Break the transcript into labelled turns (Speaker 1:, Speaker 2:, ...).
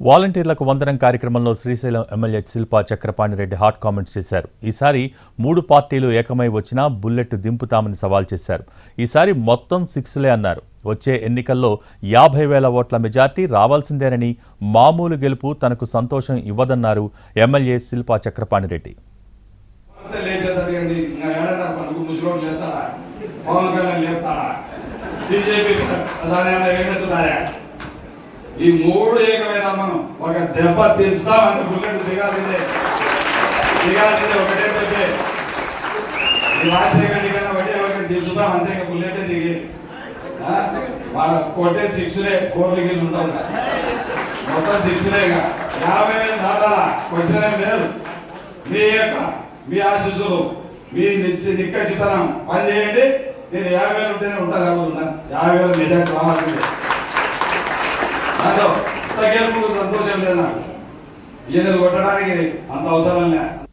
Speaker 1: వాలంటీర్లకు వందనం కార్యక్రమంలో Srisailam MLA Shilpa Chakrapani Reddy hot comments చేశారు. ఈసారి 3 పార్టీలు ఏకమై వచ్చినా బుల్లెట్ దింపుతామని సవాల్ చేశారు. ఈసారి మొత్తం 6లే అన్నారు. వచ్చే ఎన్నికల్లో 50,000 ఓట్ల మెజార్టీ రావాల్సిందేనని, మామూలు గెలుపు తనకు సంతోషం ఇవ్వదన్నారు ఎమ్మెల్యే శిల్పా చక్రపాణిరెడ్డి.
Speaker 2: ఈ 3 ఏకమైన మనం ఒక దెబ్బ తీస్తామంటే బుల్లెట్ దిగాల్సిందే ఒకటే దెబ్బే. ఈ రాజశేఖర్ కన్నా ఒకటి తీస్తాం అంతే, ఇంకా బుల్లెట్ దిగి మన కొట్టే 6లే 4 గిల్లు ఉంటాం, మొత్తం 6లేగా 50,000 దాటాలా క్వశ్చన్ లేదు. మీ ఆశీస్సులు, మీ నిక్కచ్చితనం పని చేయండి. నేను 50,000 ఉంటేనే ఉంటాను, 50,000 మెజార్టీ రావాల్సిందే. గెలుపు సంతోషం లేదు నాకు, ఈయనలు కొట్టడానికి అంత అవసరం లేదు.